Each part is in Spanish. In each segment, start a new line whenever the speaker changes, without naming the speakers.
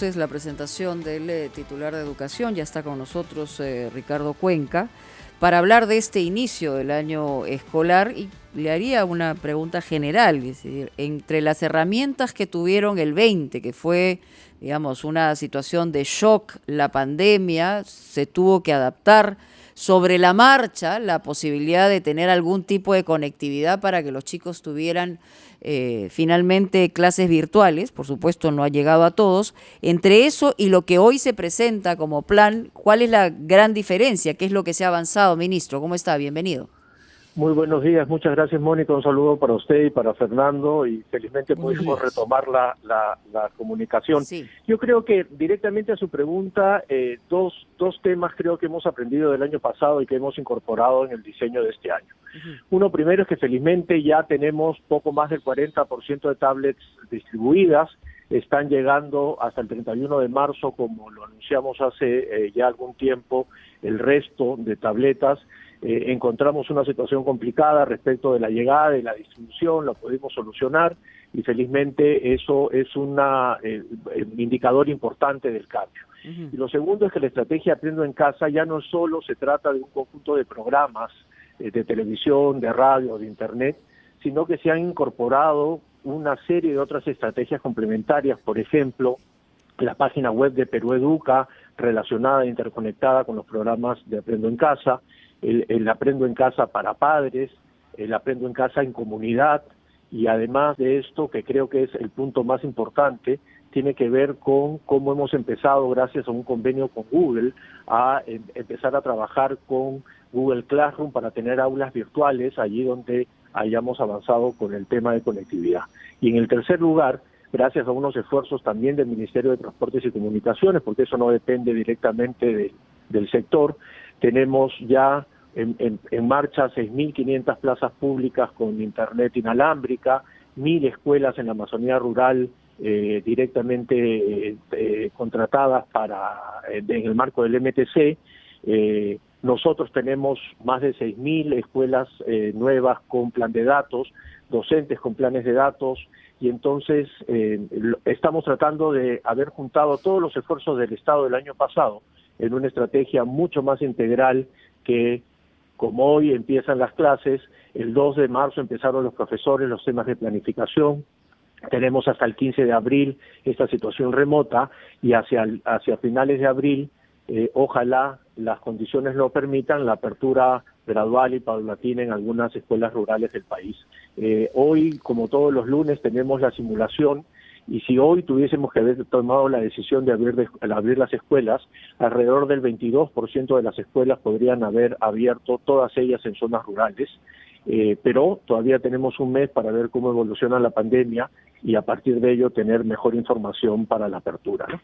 Es la presentación del titular de Educación, ya está con nosotros Ricardo Cuenca, para hablar de este inicio del año escolar y le haría una pregunta general, es decir, entre las herramientas que tuvieron el 20, que fue, digamos, una situación de shock, la pandemia, se tuvo que adaptar sobre la marcha la posibilidad de tener algún tipo de conectividad para que los chicos tuvieran finalmente clases virtuales, por supuesto no ha llegado a todos. Entre eso y lo que hoy se presenta como plan, ¿cuál es la gran diferencia? ¿Qué es lo que se ha avanzado, ministro? ¿Cómo está? Bienvenido.
Muy buenos días, muchas gracias Mónica, un saludo para usted y para Fernando y felizmente
Buenos
pudimos
días.
retomar la comunicación.
Sí.
Yo creo que directamente a su pregunta, dos temas creo que hemos aprendido del año pasado y que hemos incorporado en el diseño de este año. Uno primero es que felizmente ya tenemos poco más del 40% de tablets distribuidas, están llegando hasta el 31 de marzo, como lo anunciamos hace ya algún tiempo, el resto de tabletas. Encontramos una situación complicada respecto de la llegada y la distribución, la pudimos solucionar y felizmente eso es un indicador importante del cambio. Y lo segundo es que la estrategia Aprendo en Casa ya no solo se trata de un conjunto de programas de televisión, de radio, de internet, sino que se han incorporado una serie de otras estrategias complementarias, por ejemplo, la página web de Perú Educa, relacionada e interconectada con los programas de Aprendo en Casa, el Aprendo en Casa para padres, el Aprendo en Casa en comunidad, y además de esto, que creo que es el punto más importante, tiene que ver con cómo hemos empezado, gracias a un convenio con Google, a empezar a trabajar con Google Classroom para tener aulas virtuales allí donde hayamos avanzado con el tema de conectividad. Y en el tercer lugar, gracias a unos esfuerzos también del Ministerio de Transportes y Comunicaciones, porque eso no depende directamente del sector, tenemos ya en marcha 6.500 plazas públicas con internet inalámbrica, 1.000 escuelas en la Amazonía rural directamente contratadas en el marco del MTC. Nosotros tenemos más de 6.000 escuelas nuevas con plan de datos, docentes con planes de datos, y entonces estamos tratando de haber juntado todos los esfuerzos del Estado del año pasado en una estrategia mucho más integral que, como hoy empiezan las clases, el 2 de marzo empezaron los profesores los temas de planificación, tenemos hasta el 15 de abril esta situación remota y hacia finales de abril, ojalá las condiciones lo permitan, la apertura gradual y paulatina en algunas escuelas rurales del país. Hoy, como todos los lunes, tenemos la simulación y si hoy tuviésemos que haber tomado la decisión de abrir las escuelas, alrededor del 22% de las escuelas podrían haber abierto, todas ellas en zonas rurales, pero todavía tenemos un mes para ver cómo evoluciona la pandemia y a partir de ello tener mejor información para la apertura, ¿no?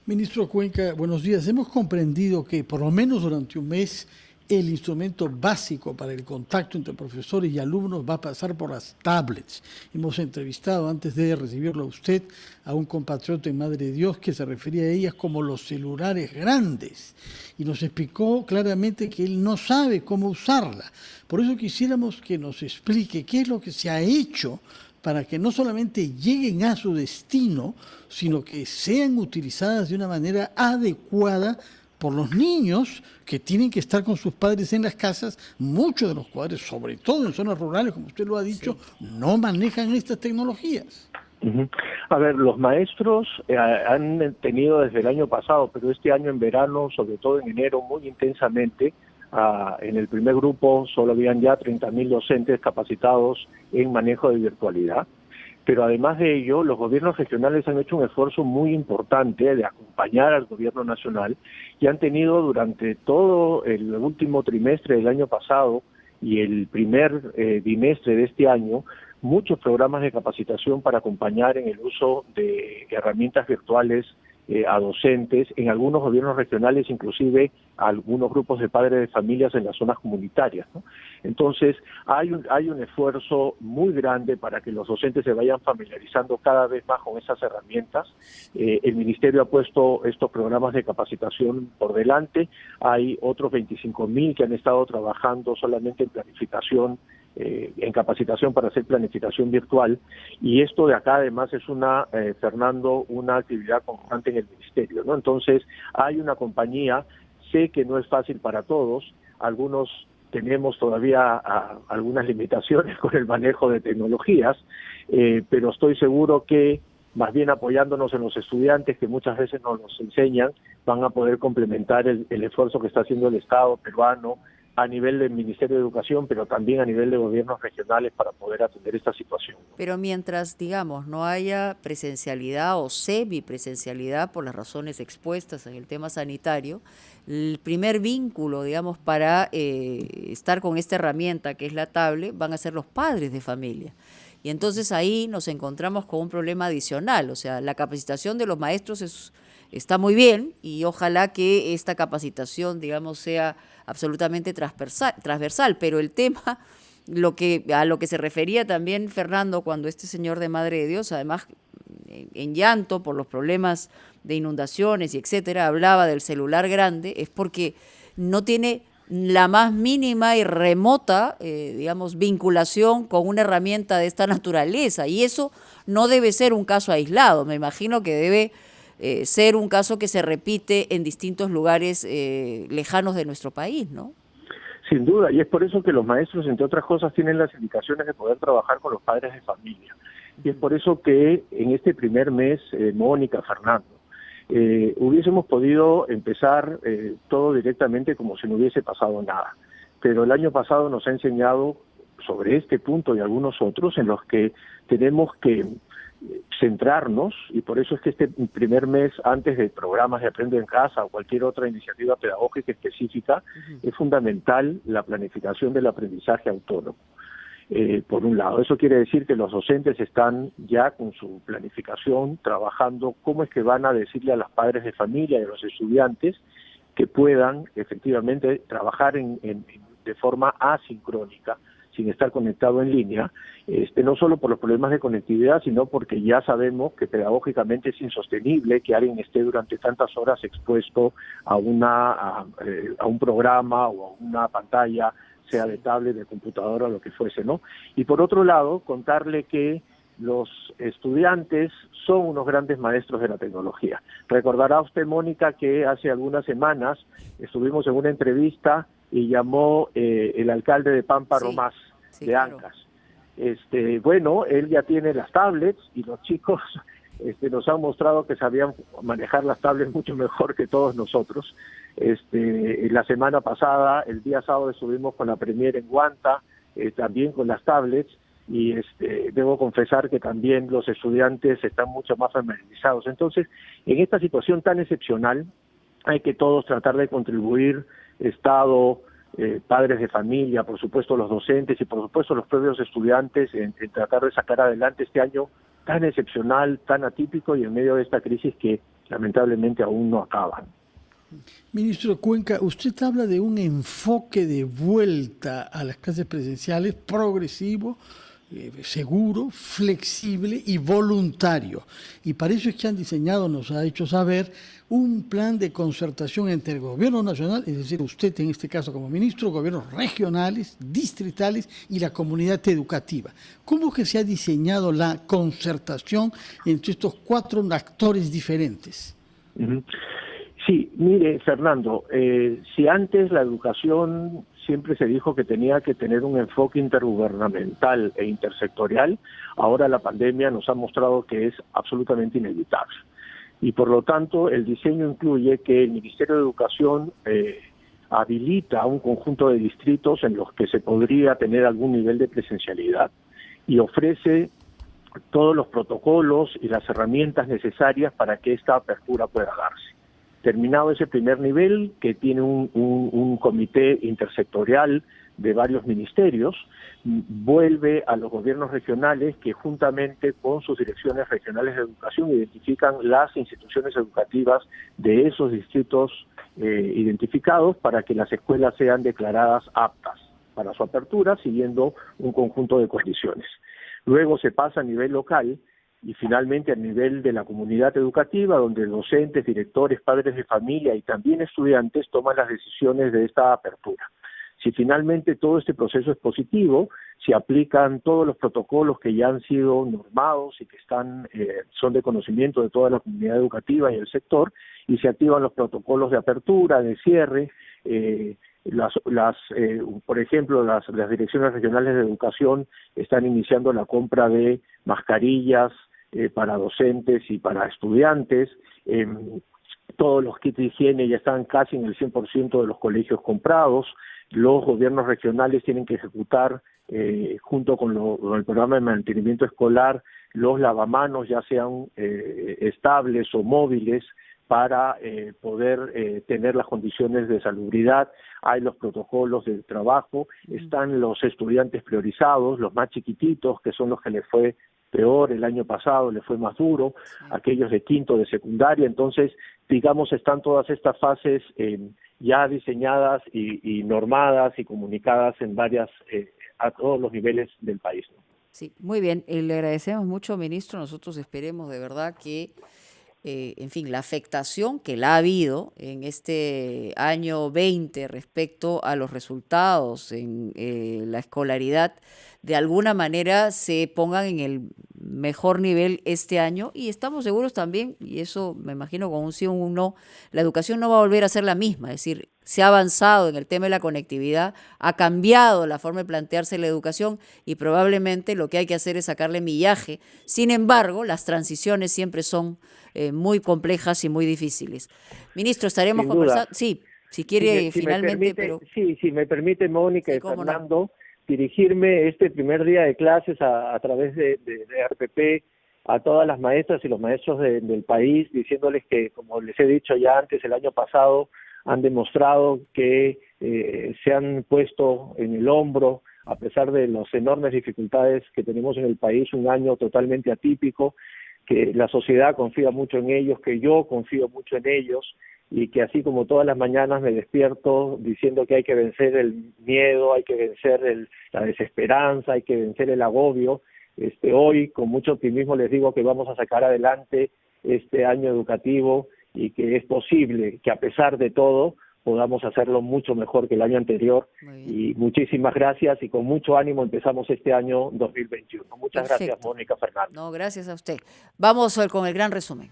Ministro Cuenca, buenos días. Hemos comprendido que por lo menos durante un mes el instrumento básico para el contacto entre profesores y alumnos va a pasar por las tablets. Hemos entrevistado antes de recibirlo a usted a un compatriota en Madre de Dios que se refería a ellas como los celulares grandes y nos explicó claramente que él no sabe cómo usarla. Por eso quisiéramos que nos explique qué es lo que se ha hecho para que no solamente lleguen a su destino, sino que sean utilizadas de una manera adecuada por los niños que tienen que estar con sus padres en las casas. Muchos de los cuales, sobre todo en zonas rurales, como usted lo ha dicho, sí, no manejan estas tecnologías.
A ver, los maestros han tenido desde el año pasado, pero este año en verano, sobre todo en enero, muy intensamente. En el primer grupo solo habían ya 30.000 docentes capacitados en manejo de virtualidad, pero además de ello, los gobiernos regionales han hecho un esfuerzo muy importante de acompañar al gobierno nacional y han tenido durante todo el último trimestre del año pasado y el primer bimestre de este año, muchos programas de capacitación para acompañar en el uso de herramientas virtuales a docentes, en algunos gobiernos regionales, inclusive a algunos grupos de padres de familias en las zonas comunitarias, ¿no? Entonces, hay un esfuerzo muy grande para que los docentes se vayan familiarizando cada vez más con esas herramientas. El Ministerio ha puesto estos programas de capacitación por delante. Hay otros 25.000 que han estado trabajando solamente en planificación en capacitación para hacer planificación virtual, y esto de acá además es Fernando, una actividad constante en el ministerio, ¿no? Entonces hay una compañía, sé que no es fácil para todos, algunos tenemos todavía algunas limitaciones con el manejo de tecnologías, pero estoy seguro que más bien apoyándonos en los estudiantes que muchas veces nos los enseñan, van a poder complementar el esfuerzo que está haciendo el Estado peruano a nivel del Ministerio de Educación, pero también a nivel de gobiernos regionales para poder atender esta situación.
Pero mientras, digamos, no haya presencialidad o semipresencialidad por las razones expuestas en el tema sanitario, el primer vínculo, digamos, para estar con esta herramienta que es la tablet, van a ser los padres de familia. Y entonces ahí nos encontramos con un problema adicional, o sea, la capacitación de los maestros está muy bien y ojalá que esta capacitación, digamos, sea absolutamente transversal, pero el tema, a lo que se refería también Fernando cuando este señor de Madre de Dios, además en llanto por los problemas de inundaciones y etcétera, hablaba del celular grande, es porque no tiene la más mínima y remota, digamos, vinculación con una herramienta de esta naturaleza, y eso no debe ser un caso aislado, me imagino que debe ser un caso que se repite en distintos lugares lejanos de nuestro país, ¿no?
Sin duda, y es por eso que los maestros, entre otras cosas, tienen las indicaciones de poder trabajar con los padres de familia. Y es por eso que en este primer mes, Mónica, Fernando, hubiésemos podido empezar todo directamente como si no hubiese pasado nada. Pero el año pasado nos ha enseñado sobre este punto y algunos otros en los que tenemos que centrarnos, y por eso es que este primer mes, antes de programas de Aprende en Casa o cualquier otra iniciativa pedagógica específica, es fundamental la planificación del aprendizaje autónomo. Por un lado, eso quiere decir que los docentes están ya con su planificación trabajando cómo es que van a decirle a los padres de familia y a los estudiantes que puedan efectivamente trabajar de forma asincrónica, sin estar conectado en línea, no solo por los problemas de conectividad, sino porque ya sabemos que pedagógicamente es insostenible que alguien esté durante tantas horas expuesto a un programa o a una pantalla, sea de tablet, de computadora o lo que fuese, ¿no? Y por otro lado, contarle que los estudiantes son unos grandes maestros de la tecnología. Recordará usted, Mónica, que hace algunas semanas estuvimos en una entrevista y llamó el alcalde de Pampa Romás, de Ancas. Bueno, él ya tiene las tablets y los chicos nos han mostrado que sabían manejar las tablets mucho mejor que todos nosotros. La semana pasada, el día sábado, estuvimos con la Premier en Guanta, también con las tablets, y debo confesar que también los estudiantes están mucho más familiarizados. Entonces, en esta situación tan excepcional, hay que todos tratar de contribuir, Estado, padres de familia, por supuesto los docentes y por supuesto los propios estudiantes, en tratar de sacar adelante este año tan excepcional, tan atípico y en medio de esta crisis que lamentablemente aún no acaban.
Ministro Cuenca, usted habla de un enfoque de vuelta a las clases presenciales progresivo, seguro, flexible y voluntario. Y para eso es que han diseñado, nos ha hecho saber, un plan de concertación entre el gobierno nacional, es decir, usted en este caso como ministro, gobiernos regionales, distritales y la comunidad educativa. ¿Cómo que se ha diseñado la concertación entre estos 4 actores diferentes?
Sí, mire, Fernando, si antes la educación siempre se dijo que tenía que tener un enfoque intergubernamental e intersectorial, ahora la pandemia nos ha mostrado que es absolutamente inevitable. Y por lo tanto, el diseño incluye que el Ministerio de Educación habilita un conjunto de distritos en los que se podría tener algún nivel de presencialidad y ofrece todos los protocolos y las herramientas necesarias para que esta apertura pueda darse. Terminado ese primer nivel, que tiene un comité intersectorial de varios ministerios, vuelve a los gobiernos regionales que juntamente con sus direcciones regionales de educación identifican las instituciones educativas de esos distritos identificados para que las escuelas sean declaradas aptas para su apertura, siguiendo un conjunto de condiciones. Luego se pasa a nivel local y finalmente a nivel de la comunidad educativa, donde docentes, directores, padres de familia y también estudiantes toman las decisiones de esta apertura. Si finalmente todo este proceso es positivo, si aplican todos los protocolos que ya han sido normados y que son de conocimiento de toda la comunidad educativa y el sector, y se activan los protocolos de apertura, de cierre, por ejemplo, las direcciones regionales de educación están iniciando la compra de mascarillas para docentes y para estudiantes. Todos los kits de higiene ya están casi en el 100% de los colegios comprados. Los gobiernos regionales tienen que ejecutar, junto con el programa de mantenimiento escolar, los lavamanos, ya sean estables o móviles, para poder tener las condiciones de salubridad. Hay los protocolos de trabajo, están los estudiantes priorizados, los más chiquititos, que son los que les fue peor el año pasado, les fue más duro, aquellos de quinto, de secundaria. Entonces, digamos, están todas estas fases ya diseñadas y normadas y comunicadas en a todos los niveles del país, ¿no?
Sí, muy bien. Le agradecemos mucho, ministro. Nosotros esperemos de verdad que en fin, la afectación que la ha habido en este año 20 respecto a los resultados en la escolaridad, de alguna manera se pongan en el mejor nivel este año, y estamos seguros también, y eso me imagino con un sí o un no, la educación no va a volver a ser la misma. Es decir, se ha avanzado en el tema de la conectividad, ha cambiado la forma de plantearse la educación, y probablemente lo que hay que hacer es sacarle millaje. Sin embargo, las transiciones siempre son muy complejas y muy difíciles. Ministro, estaremos conversando. Sí, si quiere finalmente, pero...
Sí, si me permite, Mónica y Fernando,
no,
dirigirme este primer día de clases a través de RPP a todas las maestras y los maestros del país, diciéndoles que, como les he dicho ya antes, el año pasado han demostrado que se han puesto en el hombro, a pesar de las enormes dificultades que tenemos en el país, un año totalmente atípico, que la sociedad confía mucho en ellos, que yo confío mucho en ellos, y que así como todas las mañanas me despierto diciendo que hay que vencer el miedo, hay que vencer la desesperanza, hay que vencer el agobio, hoy con mucho optimismo les digo que vamos a sacar adelante este año educativo, y que es posible que a pesar de todo podamos hacerlo mucho mejor que el año anterior. Y muchísimas gracias, y con mucho ánimo empezamos este año 2021. Muchas gracias, Mónica, Fernando.
No, gracias a usted. Vamos con el gran resumen.